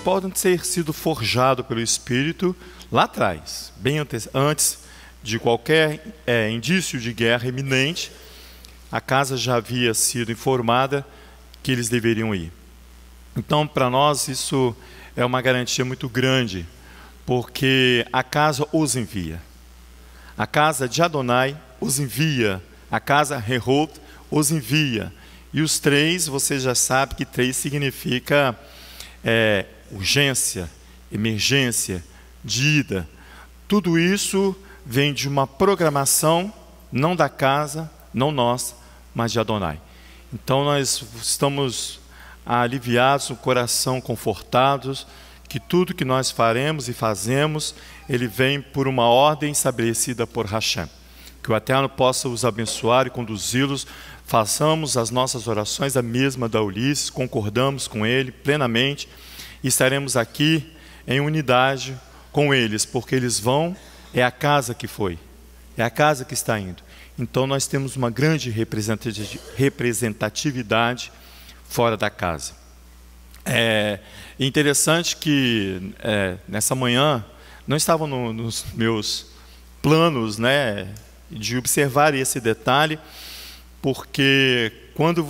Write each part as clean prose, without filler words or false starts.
podem ter sido forjados pelo Espírito lá atrás, bem antes de qualquer indício de guerra iminente. A casa já havia sido informada que eles deveriam ir. Então, para nós, isso é uma garantia muito grande, porque a casa os envia. A casa de Adonai os envia. A casa Rehob os envia. E os três, você já sabe que três significa urgência, emergência, ida. Tudo isso vem de uma programação, não da casa, não nossa, mas de Adonai. Então nós estamos aliviados, o coração confortados, que tudo que nós faremos e fazemos, ele vem por uma ordem estabelecida por Hashem. Que o Eterno possa os abençoar e conduzi-los. Façamos as nossas orações a mesma da Ulisses, concordamos com ele plenamente e estaremos aqui em unidade com eles, porque eles vão, é a casa que foi, é a casa que está indo. Então nós temos uma grande representatividade fora da casa. É interessante que nessa manhã não estava nos meus planos, né, de observar esse detalhe, porque quando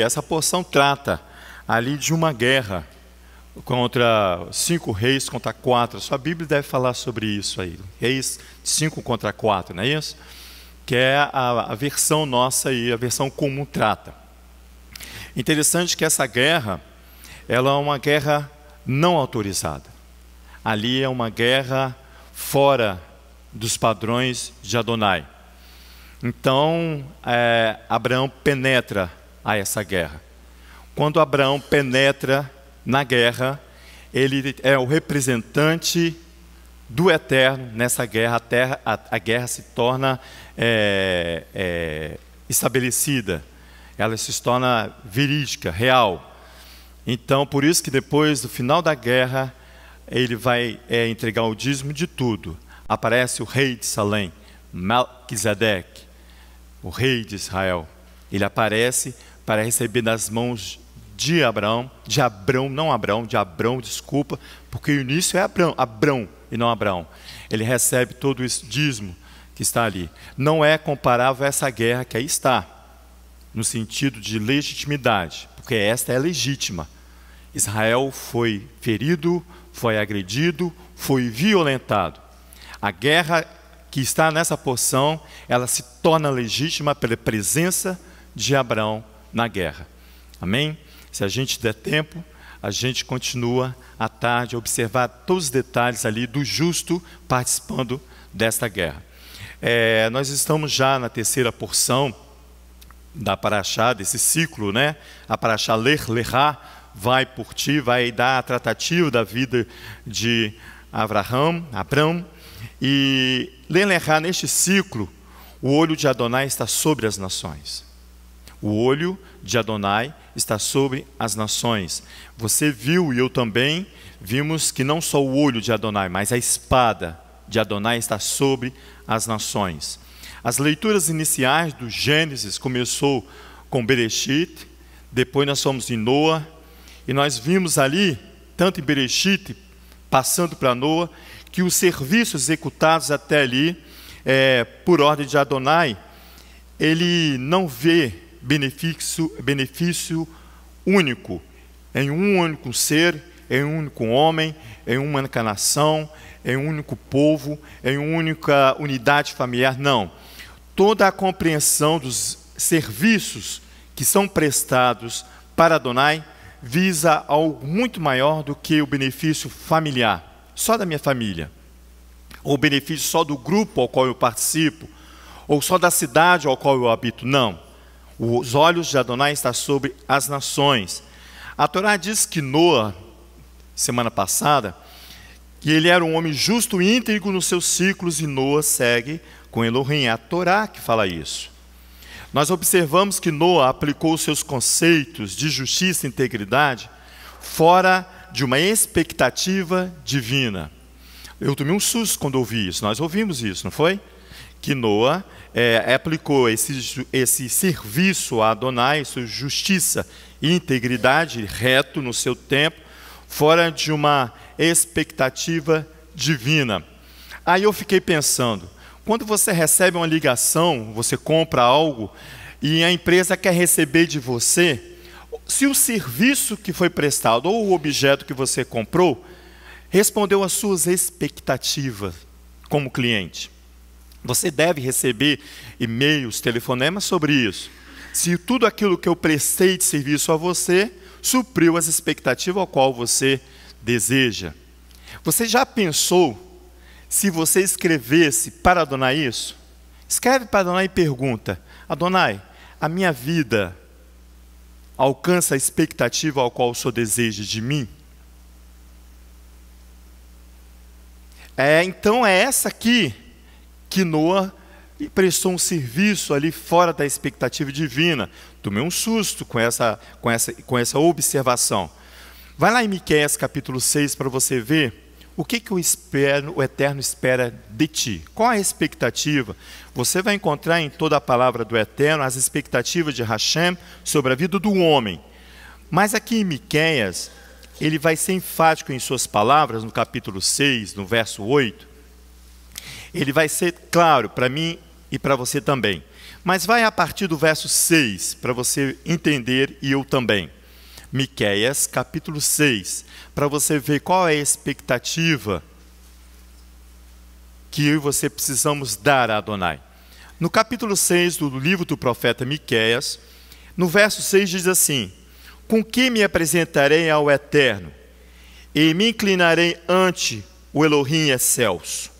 essa porção trata ali de uma guerra contra 5 reis contra 4, sua Bíblia deve falar sobre isso aí, reis 5 contra 4, não é isso? Que é a versão nossa e a versão comum trata. Interessante que essa guerra, ela é uma guerra não autorizada. Ali é uma guerra fora dos padrões de Adonai. Então, Abraão penetra a essa guerra. Quando Abraão penetra na guerra, ele é o representante do Eterno nessa guerra. A guerra se torna estabelecida, ela se torna verídica, real. Então, por isso que depois do final da guerra, ele vai entregar o dízimo de tudo. Aparece o rei de Salém, Melquisedeque, o rei de Israel. Ele aparece para receber das mãos de Abrão, desculpa, porque o início é Abrão e não Abraão. Ele recebe todo esse dízimo que está ali. Não é comparável a essa guerra que aí está, no sentido de legitimidade, porque esta é legítima. Israel foi ferido, foi agredido, foi violentado. A guerra que está nessa porção, ela se torna legítima pela presença de Abraão na guerra. Amém? Se a gente der tempo, a gente continua à tarde a observar todos os detalhes ali do justo participando desta guerra. Nós estamos já na terceira porção da paraxá, desse ciclo, né? A paraxá Lech-Lechá, vai por ti, vai dar a tratativa da vida de Abrão. E Lech-Lechá, neste ciclo, o olho de Adonai está sobre as nações. O olho de Adonai está sobre as nações. Você viu e eu também vimos que não só o olho de Adonai, mas a espada de Adonai está sobre as nações. As leituras iniciais do Gênesis começou com Bereshit, depois nós fomos em Noa, e nós vimos ali, tanto em Bereshit, passando para Noa, que os serviços executados até ali, por ordem de Adonai, ele não vê benefício único, em um único ser, em um único homem, em uma única nação, em um único povo, em uma única unidade familiar, não. Toda a compreensão dos serviços que são prestados para Adonai visa algo muito maior do que o benefício familiar, só da minha família, ou o benefício só do grupo ao qual eu participo, ou só da cidade ao qual eu habito, não. Os olhos de Adonai estão sobre as nações. A Torá diz que Noa, semana passada, que ele era um homem justo e íntegro nos seus ciclos, e Noa segue com Elohim. É a Torá que fala isso. Nós observamos que Noa aplicou os seus conceitos de justiça e integridade fora de uma expectativa divina. Eu tomei um susto quando ouvi isso. Nós ouvimos isso, não foi? Que Noa aplicou esse serviço a Adonai, sua justiça e integridade, reto no seu tempo, fora de uma expectativa divina. Aí eu fiquei pensando, quando você recebe uma ligação, você compra algo e a empresa quer receber de você, se o serviço que foi prestado ou o objeto que você comprou respondeu às suas expectativas como cliente. Você deve receber e-mails, telefonemas sobre isso. Se tudo aquilo que eu prestei de serviço a você supriu as expectativas ao qual você deseja. Você já pensou se você escrevesse para Adonai isso? Escreve para Adonai e pergunta: Adonai, a minha vida alcança a expectativa ao qual o Senhor deseja de mim? Então é essa aqui que Noa prestou um serviço ali fora da expectativa divina. Tomei um susto com essa observação. Vai lá em Miqueias capítulo 6 para você ver o que o Eterno espera de ti. Qual a expectativa? Você vai encontrar em toda a palavra do Eterno as expectativas de Hashem sobre a vida do homem. Mas aqui em Miqueias, ele vai ser enfático em suas palavras, no capítulo 6, no verso 8. Ele vai ser claro para mim e para você também. Mas vai a partir do verso 6, para você entender e eu também. Miqueias, capítulo 6, para você ver qual é a expectativa que eu e você precisamos dar a Adonai. No capítulo 6 do livro do profeta Miqueias, no verso 6 diz assim: com que me apresentarei ao Eterno, e me inclinarei ante o Elohim excelso?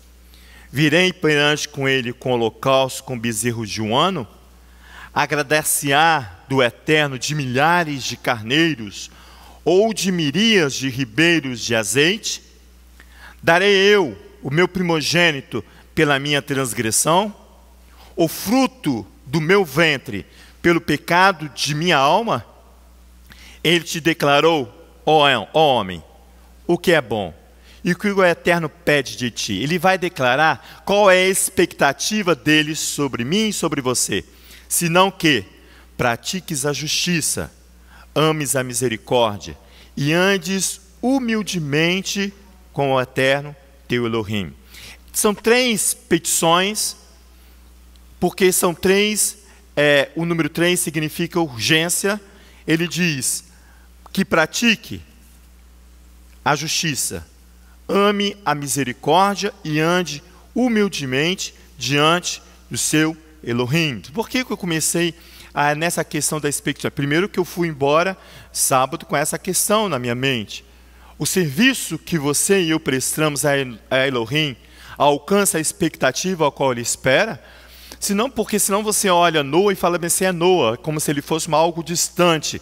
Virei perante com ele com holocausto, com bezerros de um ano? Agradar-se-á do Eterno de milhares de carneiros, ou de miríades de ribeiros de azeite? Darei eu o meu primogênito pela minha transgressão? O fruto do meu ventre pelo pecado de minha alma? Ele te declarou, ó homem, o que é bom e o que o Eterno pede de ti. Ele vai declarar qual é a expectativa dele sobre mim e sobre você. Senão que pratiques a justiça, ames a misericórdia e andes humildemente com o Eterno teu Elohim. São 3 petições, porque são 3, o número 3 significa urgência. Ele diz que pratique a justiça, ame a misericórdia e ande humildemente diante do seu Elohim. Por que eu comecei nessa questão da expectativa? Primeiro que eu fui embora sábado com essa questão na minha mente. O serviço que você e eu prestamos a Elohim alcança a expectativa ao qual ele espera? Senão você olha Noa e fala bem, assim, é Noa, como se ele fosse algo distante.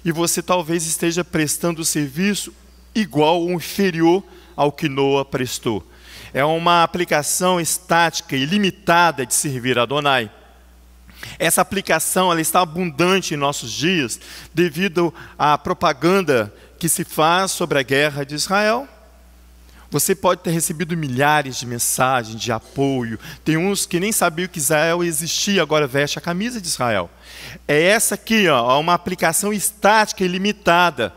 E você talvez esteja prestando o serviço igual ou inferior ao que Noa prestou. É uma aplicação estática e limitada de servir a Adonai. Essa aplicação ela está abundante em nossos dias devido à propaganda que se faz sobre a guerra de Israel. Você pode ter recebido milhares de mensagens de apoio. Tem uns que nem sabiam que Israel existia, agora veste a camisa de Israel. É essa aqui, uma aplicação estática e limitada.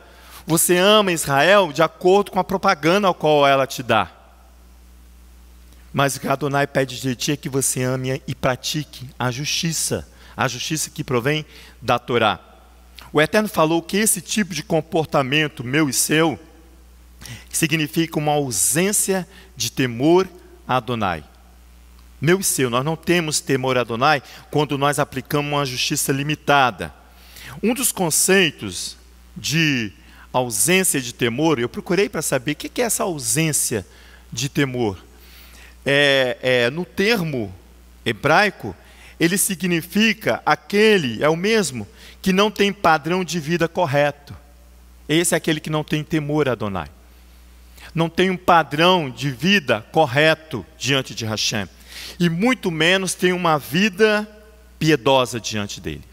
Você ama Israel de acordo com a propaganda ao qual ela te dá. Mas o que Adonai pede de ti é que você ame e pratique a justiça que provém da Torá. O Eterno falou que esse tipo de comportamento meu e seu significa uma ausência de temor a Adonai. Meu e seu, nós não temos temor a Adonai quando nós aplicamos uma justiça limitada. Um dos conceitos de ausência de temor, eu procurei para saber o que é essa ausência de temor. No termo hebraico, ele significa é o mesmo que não tem padrão de vida correto. Esse é aquele que não tem temor a Adonai. Não tem um padrão de vida correto diante de Hashem. E muito menos tem uma vida piedosa diante dele.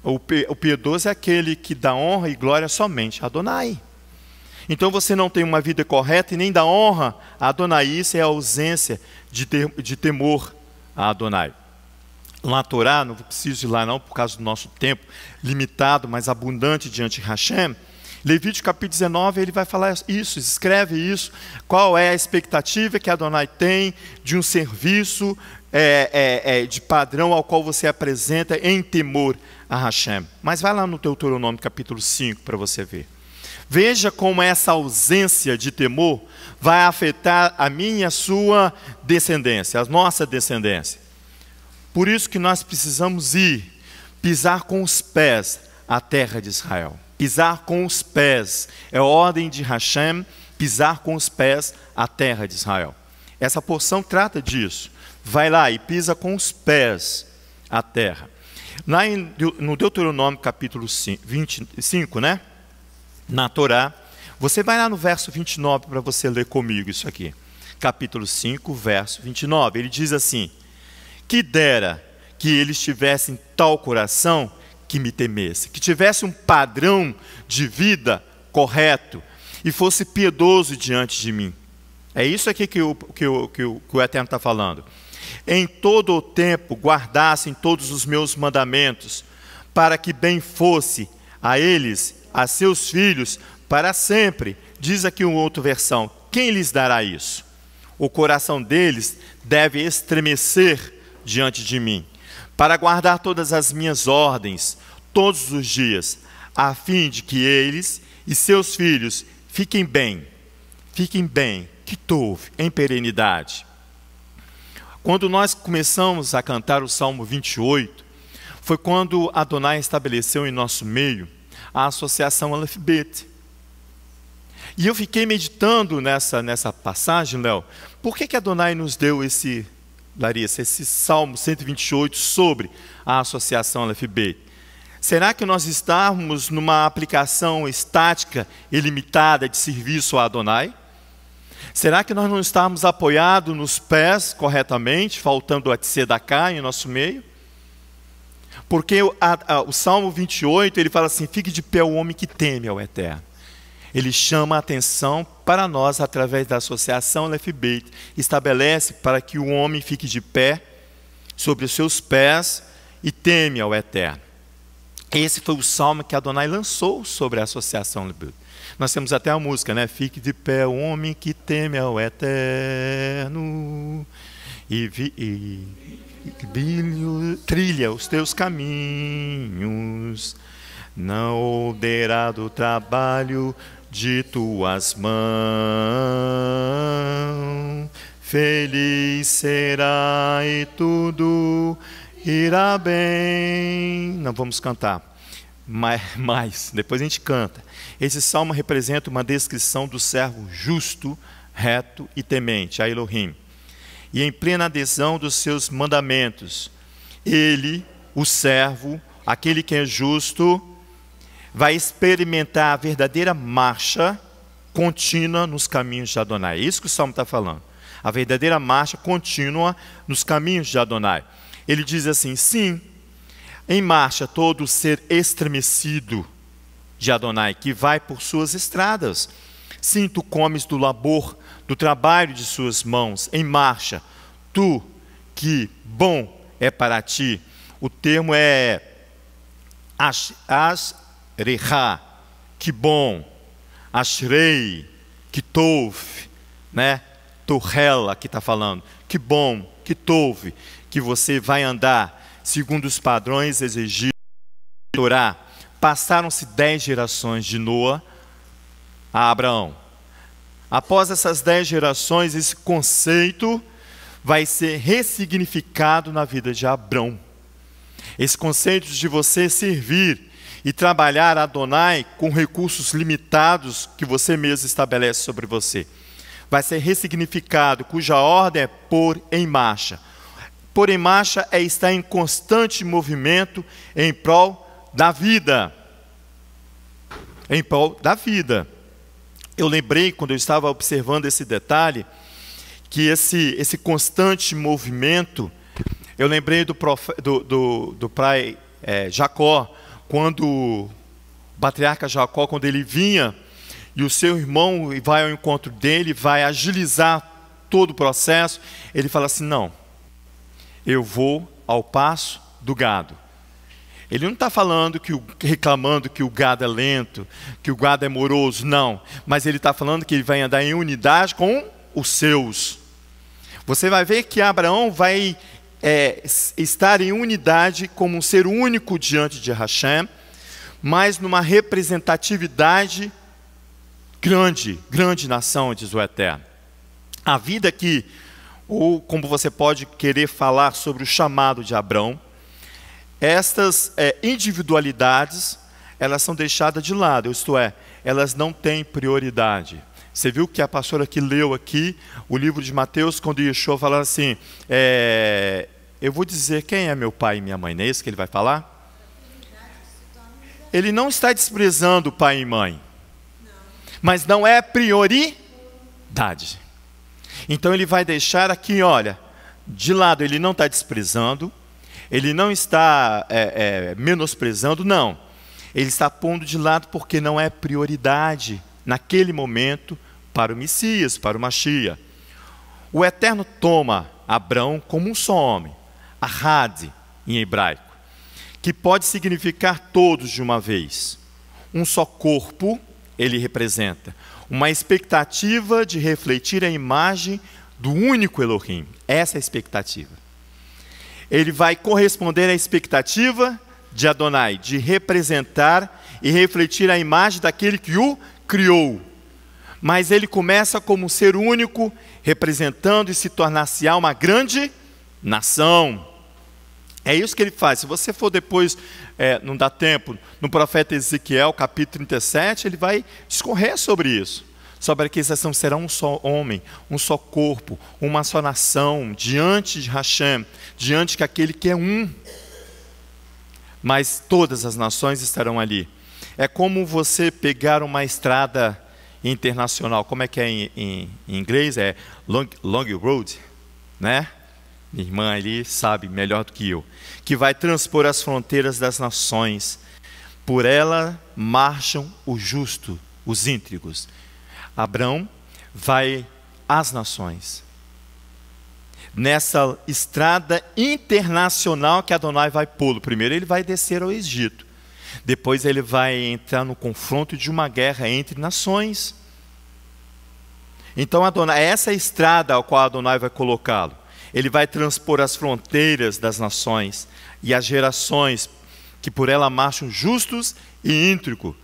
O piedoso é aquele que dá honra e glória somente a Adonai. Então você não tem uma vida correta e nem dá honra a Adonai. Isso é a ausência de temor a Adonai. Na Torá, não preciso ir lá não, por causa do nosso tempo limitado, mas abundante diante de Hashem, Levítico capítulo 19, ele vai falar isso, escreve isso, qual é a expectativa que Adonai tem de um serviço de padrão ao qual você apresenta em temor a Hashem. Mas vai lá no Deuteronômio capítulo 5 para você ver. Veja como essa ausência de temor vai afetar a minha e a sua descendência, a nossa descendência. Por isso que nós precisamos pisar com os pés a terra de Israel. Pisar com os pés, é a ordem de Hashem, pisar com os pés a terra de Israel. Essa porção trata disso. Vai lá e pisa com os pés a terra. Lá no Deuteronômio capítulo 25, né? Na Torá, você vai lá no verso 29 para você ler comigo isso aqui. Capítulo 5, verso 29. Ele diz assim: que dera que eles tivessem tal coração que me temesse, que tivesse um padrão de vida correto e fosse piedoso diante de mim. É isso aqui que o Eterno está falando. Em todo o tempo guardassem todos os meus mandamentos, para que bem fosse a eles, a seus filhos, para sempre. Diz aqui uma outra versão: quem lhes dará isso? O coração deles deve estremecer diante de mim, para guardar todas as minhas ordens, todos os dias, a fim de que eles e seus filhos fiquem bem, que tov, em perenidade. Quando nós começamos a cantar o Salmo 28, foi quando Adonai estabeleceu em nosso meio a associação Aleph Bet. E eu fiquei meditando nessa passagem, Léo, por que Adonai nos deu esse Salmo 128 sobre a associação Aleph Bet? Será que nós estamos numa aplicação estática e limitada de serviço a Adonai? Será que nós não estamos apoiados nos pés corretamente, faltando a tzedakah em nosso meio? Porque o Salmo 28, ele fala assim: fique de pé o homem que teme ao Eterno. Ele chama a atenção para nós através da associação Aleph Bet, estabelece para que o homem fique de pé sobre os seus pés e teme ao Eterno. Esse foi o salmo que Adonai lançou sobre a associação Aleph Bet. Nós temos até a música, né? Fique de pé o homem que teme ao Eterno e trilha os teus caminhos, não odeirar do trabalho de tuas mãos, feliz será e tudo irá bem. Não vamos cantar, mas depois a gente canta. Esse salmo representa uma descrição do servo justo, reto e temente a Elohim, e em plena adesão dos seus mandamentos. Ele, o servo, aquele que é justo, vai experimentar a verdadeira marcha contínua nos caminhos de Adonai. É isso que o salmo está falando. A verdadeira marcha contínua nos caminhos de Adonai. Ele diz assim: sim, em marcha todo ser estremecido de Adonai, que vai por suas estradas. Sim, tu comes do labor, do trabalho de suas mãos, em marcha, tu, que bom é para ti. O termo é Ashreha, que bom, Ashrei, que tov, né? Torrela que está falando, que bom, que tov, que você vai andar segundo os padrões exigidos da Torá. Passaram-se 10 gerações de Noa a Abraão. Após essas 10 gerações, esse conceito vai ser ressignificado na vida de Abrão. Esse conceito de você servir e trabalhar a Adonai com recursos limitados que você mesmo estabelece sobre você, vai ser ressignificado, cuja ordem é pôr em marcha. Pôr em marcha é estar em constante movimento em prol da vida. Em prol da vida. Eu lembrei, quando eu estava observando esse detalhe, que esse constante movimento, eu lembrei do pai Jacó, quando o patriarca Jacó, quando ele vinha, e o seu irmão vai ao encontro dele, vai agilizar todo o processo, ele fala assim: não, eu vou ao passo do gado. Ele não está falando reclamando que o gado é lento, que o gado é moroso, não. Mas ele está falando que ele vai andar em unidade com os seus. Você vai ver que Abraão vai estar em unidade como um ser único diante de Hashem, mas numa representatividade grande nação, diz o Eterno. A vida aqui, ou como você pode querer falar sobre o chamado de Abraão, estas individualidades, elas são deixadas de lado, isto é, elas não têm prioridade. Você viu que a pastora que leu aqui o livro de Mateus, quando Yeshua fala assim, eu vou dizer quem é meu pai e minha mãe, não é isso que ele vai falar? Ele não está desprezando pai e mãe, mas não é prioridade. Então ele vai deixar aqui, olha, de lado, ele não está desprezando, ele não está menosprezando, não. Ele está pondo de lado porque não é prioridade naquele momento para o Messias, para o Mashiach. O Eterno toma Abrão como um só homem, Ahad em hebraico, que pode significar todos de uma vez. Um só corpo ele representa, uma expectativa de refletir a imagem do único Elohim. Essa é a expectativa. Ele vai corresponder à expectativa de Adonai, de representar e refletir a imagem daquele que o criou. Mas ele começa como um ser único, representando e se tornar-se-á uma grande nação. É isso que ele faz. Se você for depois, não dá tempo, no profeta Ezequiel, capítulo 37, ele vai discorrer sobre isso. Sobre que eles serão um só homem, um só corpo, uma só nação, diante de Hashem, diante daquele que é um. Mas todas as nações estarão ali. É como você pegar uma estrada internacional, como é que é em inglês? É long road, né? Minha irmã ali sabe melhor do que eu. Que vai transpor as fronteiras das nações. Por ela marcham os justos, os íntegros. Abrão vai às nações. Nessa estrada internacional que Adonai vai pô-lo. Primeiro ele vai descer ao Egito. Depois ele vai entrar no confronto de uma guerra entre nações. Então Adonai, essa é a estrada ao qual Adonai vai colocá-lo. Ele vai transpor as fronteiras das nações e as gerações que por ela marcham justos e íntegros.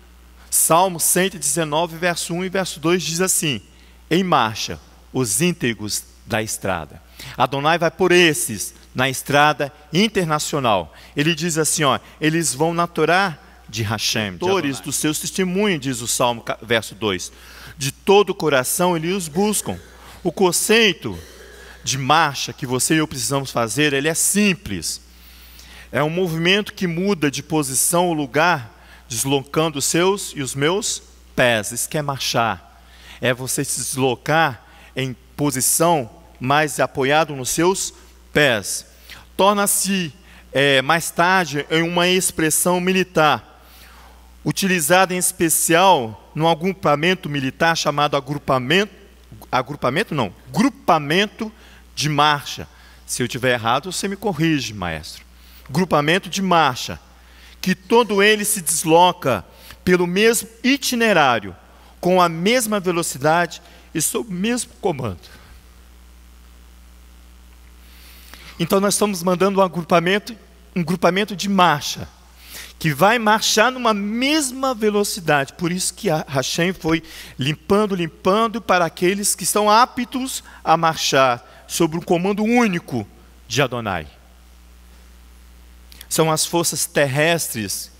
Salmo 119, verso 1 e verso 2 diz assim: em marcha os íntegros da estrada. Adonai vai por esses na estrada internacional. Ele diz assim, ó, eles vão na Torá de Hashem, autores dos seus testemunhos, diz o Salmo, verso 2. De todo o coração eles os buscam. O conceito de marcha que você e eu precisamos fazer, ele é simples. É um movimento que muda de posição ou lugar, deslocando os seus e os meus pés. Isso que é marchar. É você se deslocar em posição mais apoiado nos seus pés. Torna-se mais tarde em uma expressão militar, utilizada em especial num agrupamento militar chamado grupamento de marcha. Se eu estiver errado, você me corrige, maestro. Grupamento de marcha, que todo ele se desloca pelo mesmo itinerário, com a mesma velocidade e sob o mesmo comando. Então nós estamos mandando um grupamento de marcha, que vai marchar numa mesma velocidade. Por isso que a Hashem foi limpando para aqueles que estão aptos a marchar sob um comando único de Adonai. São as forças terrestres,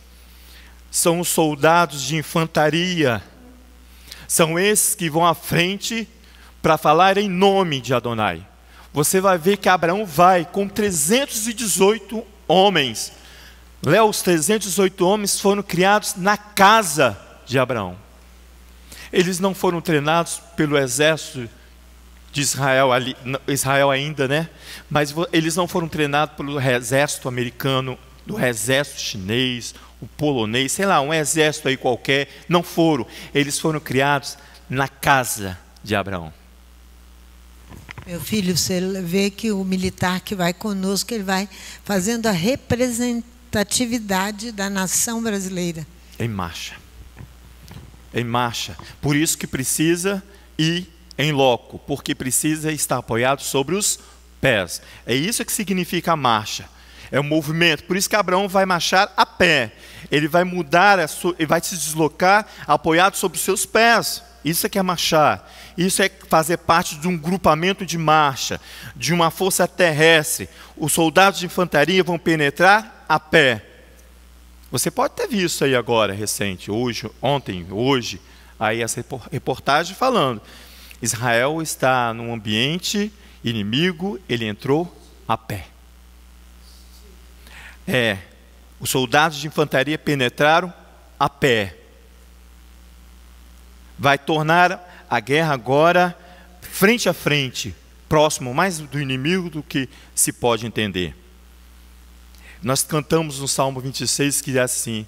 são os soldados de infantaria, são esses que vão à frente para falar em nome de Adonai. Você vai ver que Abraão vai com 318 homens. Os 318 homens foram criados na casa de Abraão. Eles não foram treinados pelo exército de Israel ainda, né? Mas eles não foram treinados pelo exército americano, do exército chinês, o polonês, sei lá, um exército aí qualquer. Não foram. Eles foram criados na casa de Abraão. Meu filho, você vê que o militar que vai conosco, ele vai fazendo a representatividade da nação brasileira. Em marcha. Em marcha. Por isso que precisa ir em loco, porque precisa estar apoiado sobre os pés. É isso que significa a marcha. É um movimento. Por isso que Abraão vai marchar a pé. Ele vai mudar, ele vai se deslocar apoiado sobre os seus pés. Isso é que é marchar. Isso é fazer parte de um grupamento de marcha, de uma força terrestre. Os soldados de infantaria vão penetrar a pé. Você pode ter visto aí agora, recente, hoje, ontem, hoje, aí essa reportagem falando. Israel está num ambiente inimigo, ele entrou a pé. Os soldados de infantaria penetraram a pé. Vai tornar a guerra agora frente a frente, próximo mais do inimigo do que se pode entender. Nós cantamos no Salmo 26 que diz assim: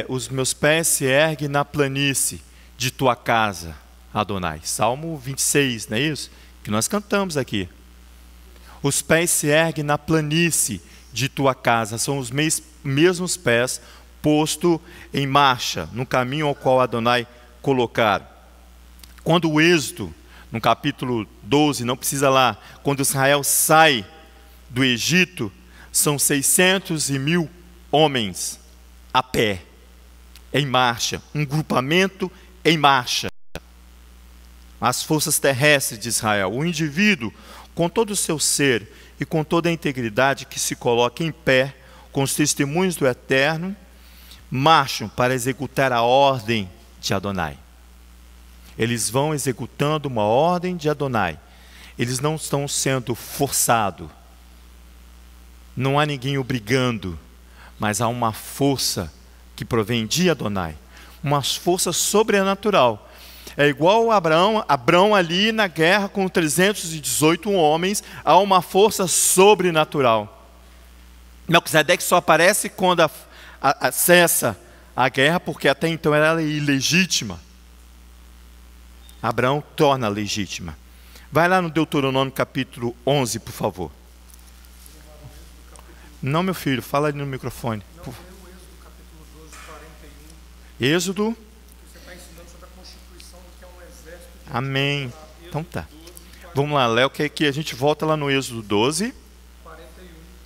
os meus pés se erguem na planície de tua casa, Adonai. Salmo 26, não é isso? Que nós cantamos aqui. Os pés se erguem na planície de tua casa. São os mesmos pés posto em marcha, no caminho ao qual Adonai colocar. Quando o Êxodo, no capítulo 12, não precisa lá, quando Israel sai do Egito, são 600 e 1.000 homens a pé, em marcha, um grupamento em marcha. As forças terrestres de Israel, o indivíduo, com todo o seu ser e com toda a integridade que se coloca em pé, com os testemunhos do Eterno, marcham para executar a ordem de Adonai. Eles vão executando uma ordem de Adonai. Eles não estão sendo forçados. Não há ninguém obrigando, mas há uma força que provém de Adonai. Uma força sobrenatural. É igual Abraão ali na guerra com 318 homens, há uma força sobrenatural. Melquisedeque só aparece quando cessa a guerra, porque até então ela era ilegítima. Abraão torna legítima. Vai lá no Deuteronômio capítulo 11, por favor. Não, meu filho, fala ali no microfone. Não, tem o Êxodo capítulo 12, 41. Êxodo. Você está ensinando sobre a constituição do que é um exército. Amém. Então tá. Vamos lá, Léo, que a gente volta lá no Êxodo 12.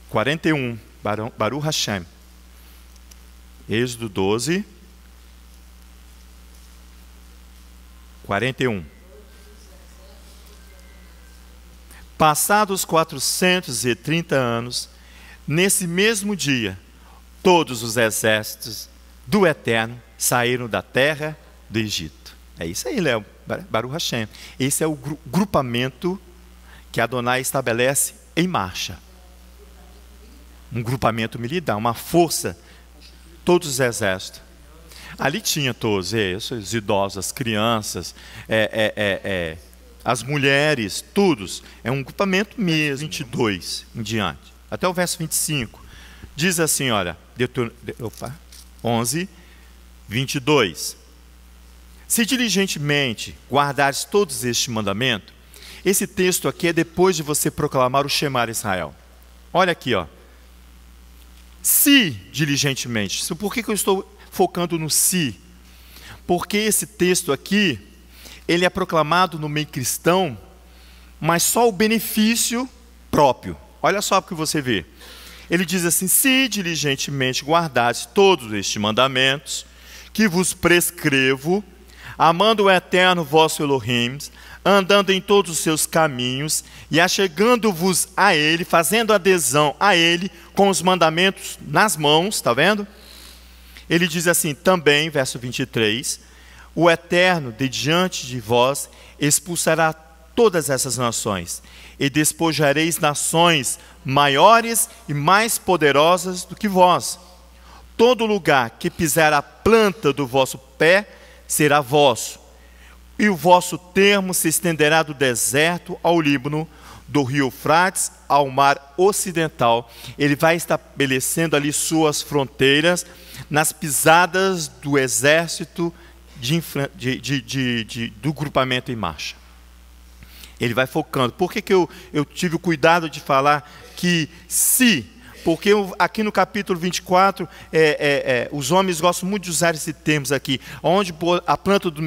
41. Baruch Hashem. Êxodo 12. 41. Passados 430 anos, nesse mesmo dia, todos os exércitos do Eterno saíram da terra do Egito. É isso aí, Léo, Baruch Hashem. Esse é o grupamento que Adonai estabelece em marcha. Um grupamento militar, uma força, todos os exércitos. Ali tinha todos, os idosos, as crianças, as mulheres, todos. É um grupamento mesmo, 22 em diante. Até o verso 25. Diz assim, olha, 11, 22. Se diligentemente guardares todos este mandamento, esse texto aqui é depois de você proclamar o Shema Israel. Olha aqui, ó. Se diligentemente. Por que eu estou focando no si? Porque esse texto aqui, ele é proclamado no meio cristão, mas só o benefício próprio. Olha só o que você vê. Ele diz assim: se diligentemente guardares todos estes mandamentos, que vos prescrevo, amando o Eterno vosso Elohim, andando em todos os seus caminhos, e achegando-vos a Ele, fazendo adesão a Ele, com os mandamentos nas mãos, está vendo? Ele diz assim também, verso 23, o Eterno de diante de vós expulsará todas essas nações, e despojareis nações maiores e mais poderosas do que vós. Todo lugar que pisar a planta do vosso pé será vosso, e o vosso termo se estenderá do deserto ao Líbano, do rio Eufrates ao mar ocidental. Ele vai estabelecendo ali suas fronteiras nas pisadas do exército do grupamento em marcha. Ele vai focando. Por que eu tive o cuidado de falar que se Porque aqui no capítulo 24, os homens gostam muito de usar esse termo aqui. Onde a planta do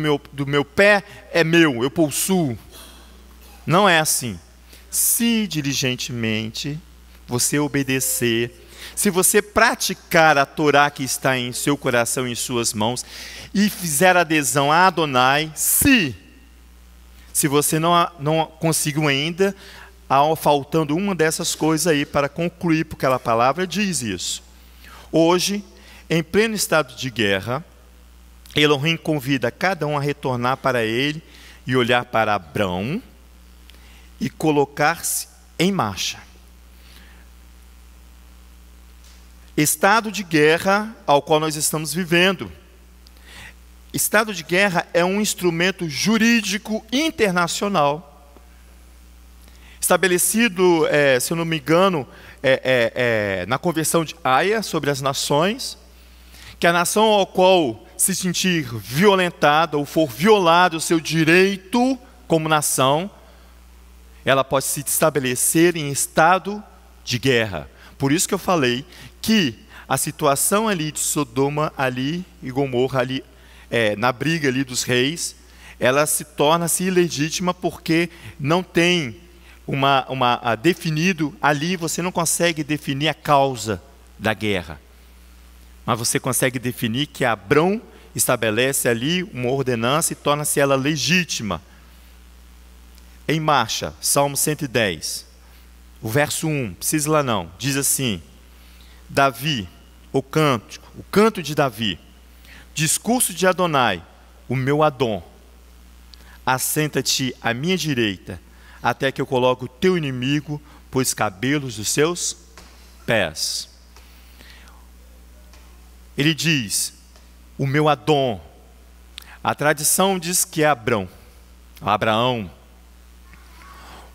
meu pé é meu, eu possuo. Não é assim. Se diligentemente você obedecer, se você praticar a Torá que está em seu coração e em suas mãos, e fizer adesão a Adonai, se você não conseguiu ainda, faltando uma dessas coisas aí para concluir, porque a palavra diz isso. Hoje, em pleno estado de guerra, Elohim convida cada um a retornar para ele e olhar para Abrão e colocar-se em marcha. Estado de guerra ao qual nós estamos vivendo. Estado de guerra é um instrumento jurídico internacional, estabelecido, se eu não me engano, na Convenção de Haia sobre as nações, que a nação ao qual se sentir violentada ou for violado o seu direito como nação, ela pode se estabelecer em estado de guerra. Por isso que eu falei que a situação ali de Sodoma ali e Gomorra ali, na briga ali dos reis, ela se torna-se ilegítima porque não tem definido ali, você não consegue definir a causa da guerra. Mas você consegue definir que Abrão estabelece ali uma ordenança e torna-se ela legítima. Em marcha, Salmo 110, o verso 1, precisa lá não, diz assim: Davi, o canto de Davi, discurso de Adonai, o meu Adon, assenta-te à minha direita, até que eu coloque o teu inimigo por os cabelos dos seus pés. Ele diz, o meu Adon. A tradição diz que é Abraão.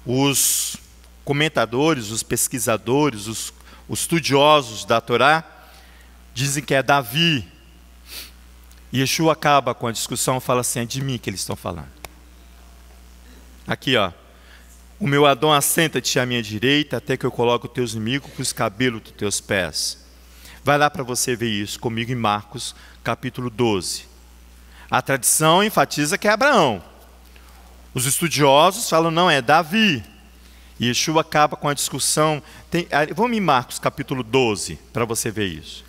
Os comentadores, os pesquisadores, os estudiosos da Torá dizem que é Davi. E Yeshua acaba com a discussão e fala assim, é de mim que eles estão falando. Aqui, ó. O meu Adão, assenta-te à minha direita, até que eu coloque os teus inimigos com os cabelos dos teus pés. Vai lá para você ver isso comigo em Marcos, capítulo 12. A tradição enfatiza que é Abraão. Os estudiosos falam, não, é Davi. E Yeshua acaba com a discussão. Vamos em Marcos, capítulo 12, para você ver isso.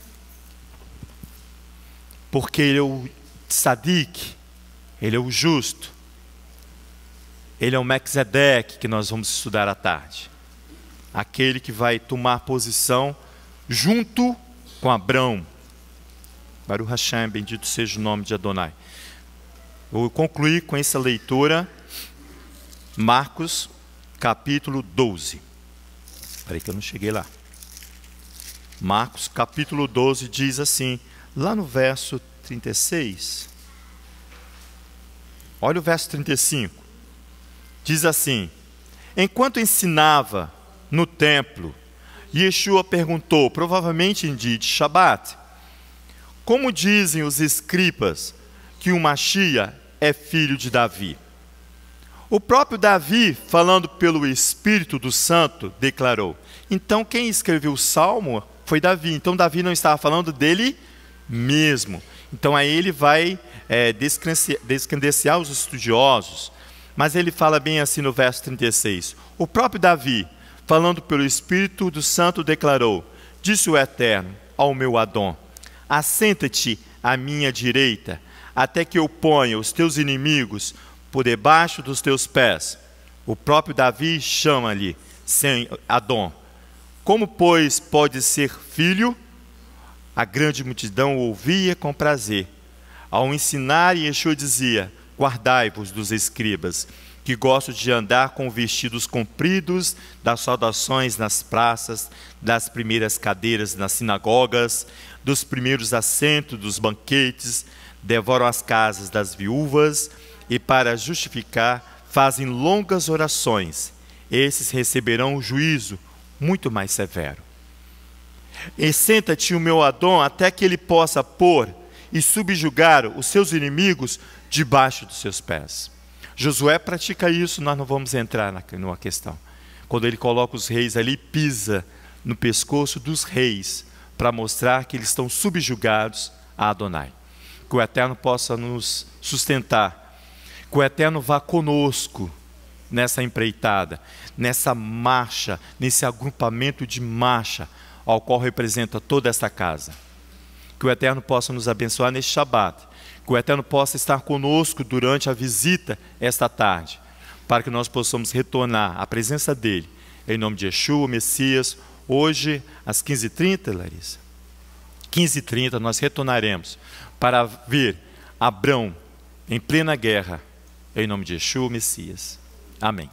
Porque ele é o tzadik, ele é o justo. Ele é o Melquisedeque, que nós vamos estudar à tarde. Aquele que vai tomar posição junto com Abrão. Baruch Hashem, bendito seja o nome de Adonai. Vou concluir com essa leitura, Marcos, capítulo 12. Espera aí que eu não cheguei lá. Marcos, capítulo 12, diz assim, lá no verso 36. Olha o verso 35. Diz assim, enquanto ensinava no templo, Yeshua perguntou, provavelmente em dia de Shabat, como dizem os escribas que o Mashiach é filho de Davi? O próprio Davi, falando pelo Espírito do Santo, declarou. Então quem escreveu o Salmo foi Davi. Então Davi não estava falando dele mesmo. Então aí ele vai descredenciar os estudiosos. Mas ele fala bem assim no verso 36. O próprio Davi, falando pelo Espírito do Santo, declarou, disse o Eterno ao meu Adon, assenta-te à minha direita, até que eu ponha os teus inimigos por debaixo dos teus pés. O próprio Davi chama-lhe Adon. Como, pois, pode ser filho? A grande multidão o ouvia com prazer. Ao ensinar, Yeshua dizia, guardai-vos dos escribas, que gostam de andar com vestidos compridos, das saudações nas praças, das primeiras cadeiras nas sinagogas, dos primeiros assentos dos banquetes, devoram as casas das viúvas e, para justificar, fazem longas orações. Esses receberão o juízo muito mais severo. E senta-te o meu Adon até que ele possa pôr e subjugar os seus inimigos debaixo dos seus pés. Josué pratica isso, nós não vamos entrar numa questão. Quando ele coloca os reis ali, pisa no pescoço dos reis, para mostrar que eles estão subjugados a Adonai. Que o Eterno possa nos sustentar, que o Eterno vá conosco nessa empreitada, nessa marcha, nesse agrupamento de marcha, ao qual representa toda esta casa. Que o Eterno possa nos abençoar neste Shabat, que o Eterno possa estar conosco durante a visita esta tarde, para que nós possamos retornar à presença dEle, em nome de Yeshua, Messias. Hoje, às 15h30, Larissa, 15h30, nós retornaremos para ver Abrão em plena guerra, em nome de Yeshua, Messias. Amém.